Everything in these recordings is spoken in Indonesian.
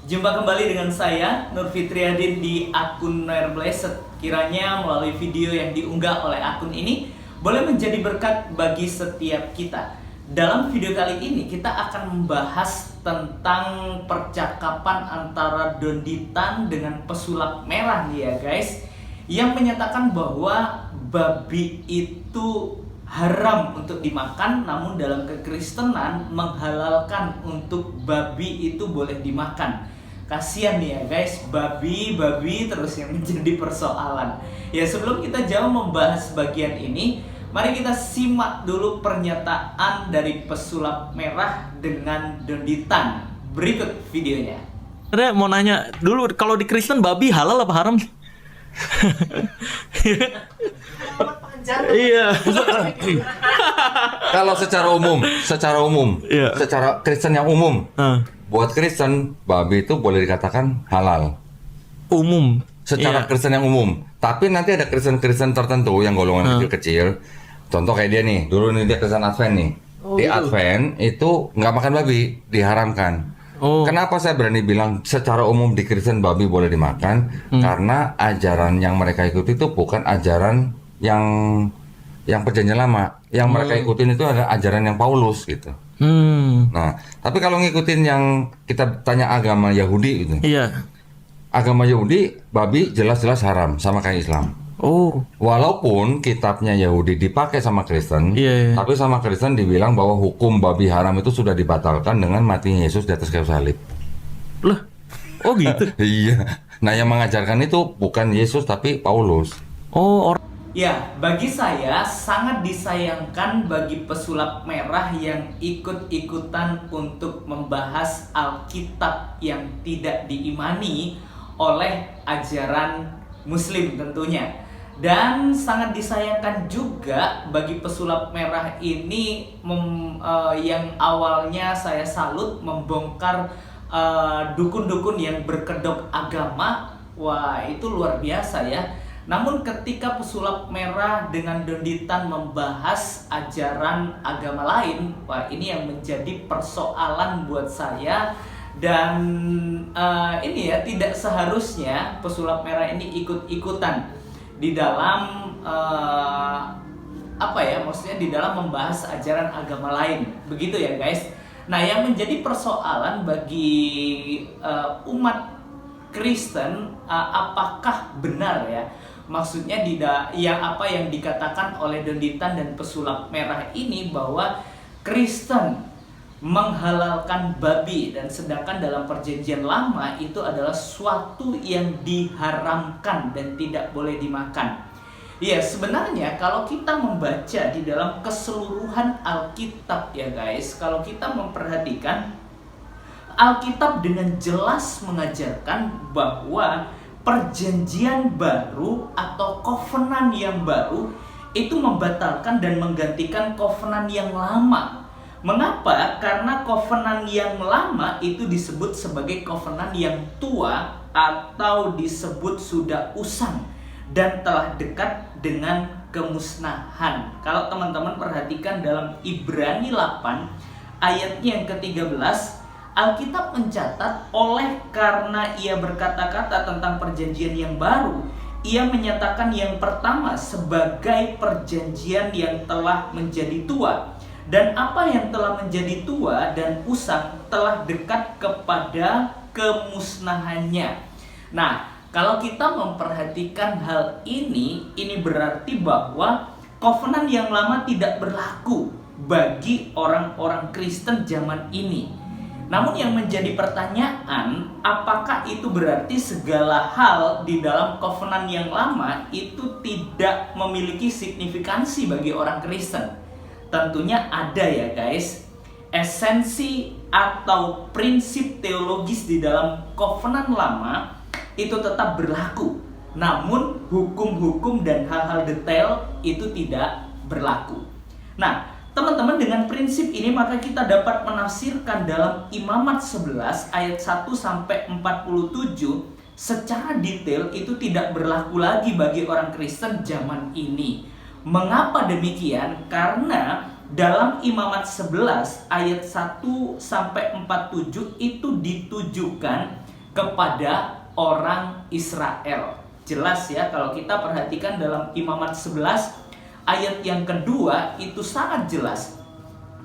Jumpa kembali dengan saya, Nur Fitriadin di akun Noir Blessed. Kiranya melalui video yang diunggah oleh akun ini boleh menjadi berkat bagi setiap kita. Dalam video kali ini kita akan membahas tentang percakapan antara Donditan dengan pesulap merah nih ya guys, yang menyatakan bahwa babi itu haram untuk dimakan, namun dalam kekristenan menghalalkan untuk babi itu boleh dimakan. Kasian nih ya guys, babi terus yang menjadi persoalan. Ya, sebelum kita jauh membahas bagian ini, mari kita simak dulu pernyataan dari pesulap merah dengan Donditan. Berikut videonya. Saya mau nanya dulu, kalau di Kristen babi halal apa haram? Iya. Kalau secara umum, Iya. secara Kristen yang umum, buat Kristen babi itu boleh dikatakan halal. Umum. Secara Iya. Kristen yang umum. Tapi nanti ada Kristen tertentu yang golongan kecil-kecil. Contoh kayak dia nih, dulu nih dia Kristen Advent nih. Di gitu. Advent itu nggak makan babi, diharamkan. Kenapa saya berani bilang secara umum di Kristen babi boleh dimakan? Karena ajaran yang mereka ikuti itu bukan ajaran yang perjanjian lama. Yang mereka ikutin itu adalah ajaran yang Paulus gitu. Nah, tapi kalau ngikutin yang kita tanya agama Yahudi gitu. Iya. Agama Yahudi babi jelas-jelas haram sama kayak Islam. Oh. Walaupun kitabnya Yahudi dipakai sama Kristen, Iya. tapi sama Kristen dibilang bahwa hukum babi haram itu sudah dibatalkan dengan matinya Yesus di atas kayu salib. Lah. Oh gitu. Iya. Nah, yang mengajarkan itu bukan Yesus tapi Paulus. Oh, Ya, bagi saya sangat disayangkan bagi pesulap merah yang ikut-ikutan untuk membahas Alkitab yang tidak diimani oleh ajaran Muslim tentunya. Dan sangat disayangkan juga bagi pesulap merah ini yang awalnya saya salut membongkar dukun-dukun yang berkedok agama. Wah, itu luar biasa ya. Namun ketika pesulap merah dengan Donditan membahas ajaran agama lain, wah ini yang menjadi persoalan buat saya. Dan ini ya, tidak seharusnya pesulap merah ini ikut-ikutan di dalam maksudnya di dalam membahas ajaran agama lain, begitu ya guys. Nah, yang menjadi persoalan bagi umat Kristen, apakah benar ya? Maksudnya yang dikatakan oleh Donditan dan pesulap merah ini bahwa Kristen menghalalkan babi, dan sedangkan dalam perjanjian lama itu adalah suatu yang diharamkan dan tidak boleh dimakan. Ya, sebenarnya kalau kita membaca di dalam keseluruhan Alkitab ya guys, kalau kita memperhatikan Alkitab dengan jelas mengajarkan bahwa perjanjian baru atau covenant yang baru itu membatalkan dan menggantikan covenant yang lama. Mengapa? Karena covenant yang lama itu disebut sebagai covenant yang tua atau disebut sudah usang dan telah dekat dengan kemusnahan. Kalau teman-teman perhatikan dalam Ibrani 8 ayatnya yang ke-13, Alkitab mencatat oleh karena ia berkata-kata tentang perjanjian yang baru, ia menyatakan yang pertama sebagai perjanjian yang telah menjadi tua. Dan apa yang telah menjadi tua dan usang telah dekat kepada kemusnahannya. Nah, kalau kita memperhatikan hal ini berarti bahwa covenant yang lama tidak berlaku bagi orang-orang Kristen zaman ini. Namun yang menjadi pertanyaan, apakah itu berarti segala hal di dalam covenant yang lama itu tidak memiliki signifikansi bagi orang Kristen? Tentunya ada ya guys. Esensi atau prinsip teologis di dalam covenant lama itu tetap berlaku. Namun hukum-hukum dan hal-hal detail itu tidak berlaku. Nah, teman-teman, dengan prinsip ini maka kita dapat menafsirkan dalam Imamat 11 ayat 1 sampai 47 secara detail itu tidak berlaku lagi bagi orang Kristen zaman ini. Mengapa demikian? Karena dalam Imamat 11 ayat 1 sampai 47 itu ditujukan kepada orang Israel. Jelas ya, kalau kita perhatikan dalam Imamat 11 ayat yang kedua itu sangat jelas.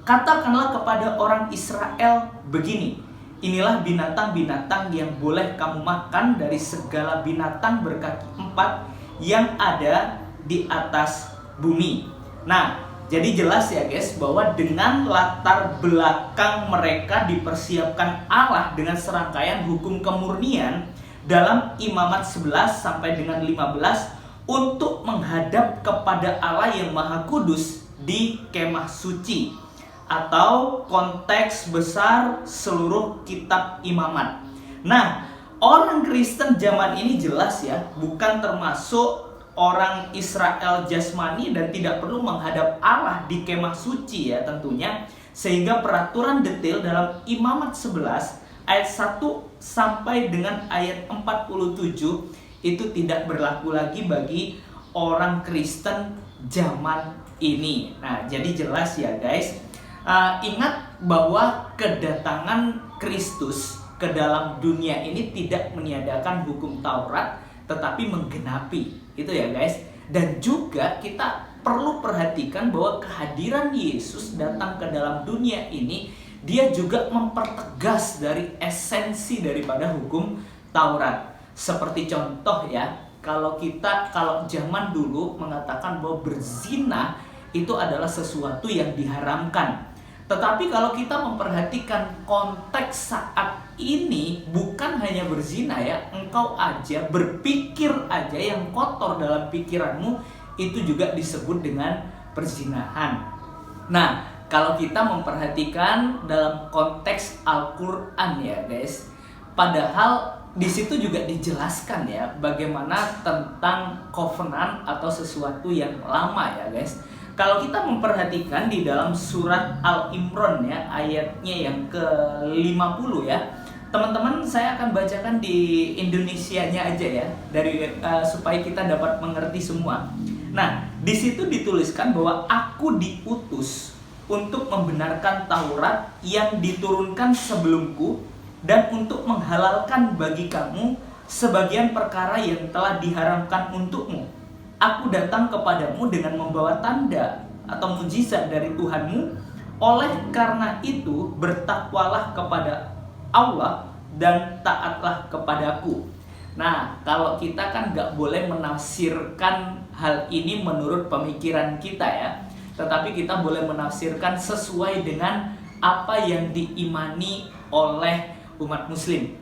Katakanlah kepada orang Israel begini, inilah binatang-binatang yang boleh kamu makan dari segala binatang berkaki 4 yang ada di atas bumi. Nah, jadi jelas ya guys, bahwa dengan latar belakang mereka dipersiapkan Allah dengan serangkaian hukum kemurnian dalam Imamat 11 sampai dengan 15 untuk menghadap kepada Allah yang Maha Kudus di kemah suci atau konteks besar seluruh kitab Imamat. Nah, orang Kristen zaman ini jelas ya, bukan termasuk orang Israel jasmani dan tidak perlu menghadap Allah di kemah suci ya tentunya, sehingga peraturan detail dalam Imamat 11 ayat 1 sampai dengan ayat 47 itu tidak berlaku lagi bagi orang Kristen zaman ini. Nah, jadi jelas ya guys, ingat bahwa kedatangan Kristus ke dalam dunia ini tidak meniadakan hukum Taurat, tetapi menggenapi. Itu ya guys. Dan juga kita perlu perhatikan bahwa kehadiran Yesus datang ke dalam dunia ini, dia juga mempertegas dari esensi daripada hukum Taurat. Seperti contoh ya, kalau zaman dulu mengatakan bahwa berzina itu adalah sesuatu yang diharamkan. Tetapi kalau kita memperhatikan konteks saat ini, bukan hanya berzina ya, engkau aja berpikir aja yang kotor dalam pikiranmu itu juga disebut dengan perzinahan. Nah, kalau kita memperhatikan dalam konteks Al-Qur'an ya guys, padahal di situ juga dijelaskan ya bagaimana tentang covenant atau sesuatu yang lama ya guys. Kalau kita memperhatikan di dalam surat Al-Imran ya, ayatnya yang ke-50 ya. Teman-teman, saya akan bacakan di Indonesianya aja ya, dari supaya kita dapat mengerti semua. Nah, di situ dituliskan bahwa aku diutus untuk membenarkan Taurat yang diturunkan sebelumku dan untuk menghalalkan bagi kamu sebagian perkara yang telah diharamkan untukmu. Aku datang kepadamu dengan membawa tanda atau mujizat dari Tuhanmu. Oleh karena itu, bertakwalah kepada Allah dan taatlah kepadaku. Nah, kalau kita kan gak boleh menafsirkan hal ini menurut pemikiran kita ya, tetapi kita boleh menafsirkan sesuai dengan apa yang diimani oleh umat muslim.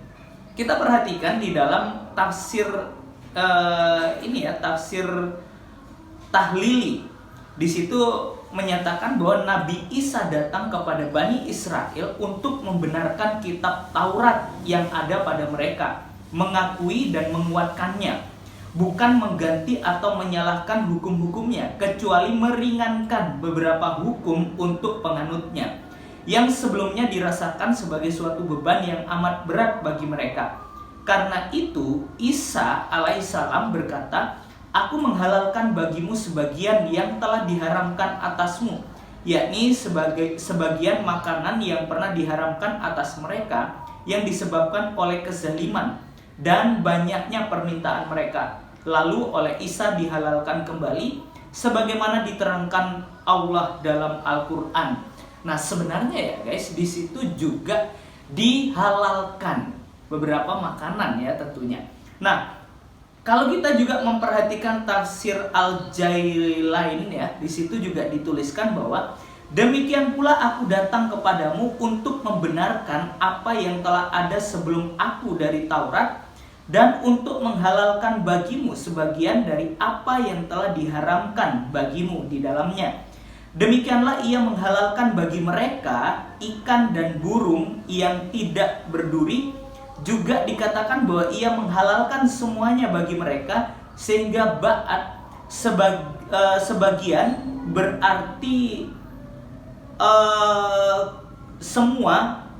Kita perhatikan di dalam tafsir tafsir Tahlili. Di situ menyatakan bahwa Nabi Isa datang kepada Bani Israel untuk membenarkan kitab Taurat yang ada pada mereka, mengakui dan menguatkannya, bukan mengganti atau menyalahkan hukum-hukumnya, kecuali meringankan beberapa hukum untuk penganutnya yang sebelumnya dirasakan sebagai suatu beban yang amat berat bagi mereka. Karena itu Isa alaihissalam berkata, aku menghalalkan bagimu sebagian yang telah diharamkan atasmu, yakni sebagian makanan yang pernah diharamkan atas mereka yang disebabkan oleh kezaliman dan banyaknya permintaan mereka. Lalu oleh Isa dihalalkan kembali sebagaimana diterangkan Allah dalam Al-Qur'an. Nah, sebenarnya ya guys, di situ juga dihalalkan beberapa makanan ya tentunya. Nah, kalau kita juga memperhatikan tafsir Al-Jailain ya, di situ juga dituliskan bahwa demikian pula aku datang kepadamu untuk membenarkan apa yang telah ada sebelum aku dari Taurat dan untuk menghalalkan bagimu sebagian dari apa yang telah diharamkan bagimu di dalamnya. Demikianlah ia menghalalkan bagi mereka ikan dan burung yang tidak berduri. Juga dikatakan bahwa ia menghalalkan semuanya bagi mereka, sehingga ba'at sebagian berarti semua,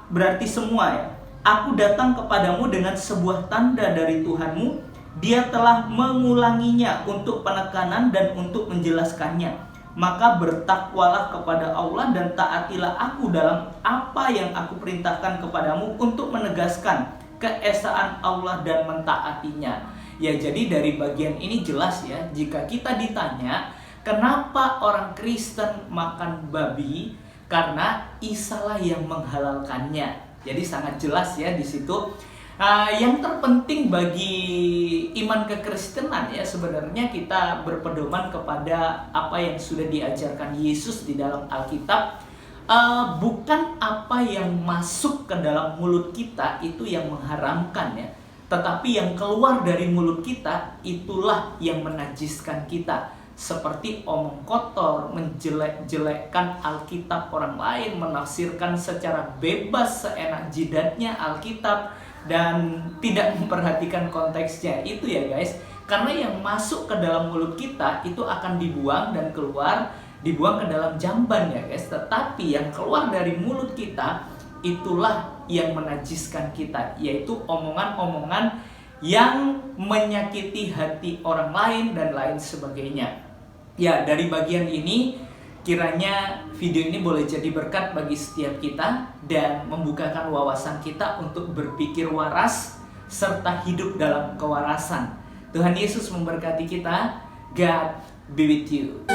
berarti semua ya. Aku datang kepadamu dengan sebuah tanda dari Tuhanmu. Dia telah mengulanginya untuk penekanan dan untuk menjelaskannya. Maka bertakwalah kepada Allah dan taatilah aku dalam apa yang aku perintahkan kepadamu untuk menegaskan keesaan Allah dan mentaatinya. Ya, jadi dari bagian ini jelas ya, jika kita ditanya kenapa orang Kristen makan babi, karena Isa lah yang menghalalkannya. Jadi sangat jelas ya di situ. Yang terpenting bagi iman kekristenan ya, sebenarnya kita berpedoman kepada apa yang sudah diajarkan Yesus di dalam Alkitab. Bukan apa yang masuk ke dalam mulut kita itu yang mengharamkan ya, tetapi yang keluar dari mulut kita itulah yang menajiskan kita. Seperti omong kotor, menjelek-jelekkan Alkitab orang lain, menafsirkan secara bebas seenak jidatnya Alkitab, dan tidak memperhatikan konteksnya. Itu ya guys, karena yang masuk ke dalam mulut kita itu akan dibuang dan dibuang ke dalam jamban ya guys. Tetapi yang keluar dari mulut kita itulah yang menajiskan kita, yaitu omongan-omongan yang menyakiti hati orang lain dan lain sebagainya. Ya, dari bagian ini kiranya video ini boleh jadi berkat bagi setiap kita dan membukakan wawasan kita untuk berpikir waras serta hidup dalam kewarasan. Tuhan Yesus memberkati kita. God be with you.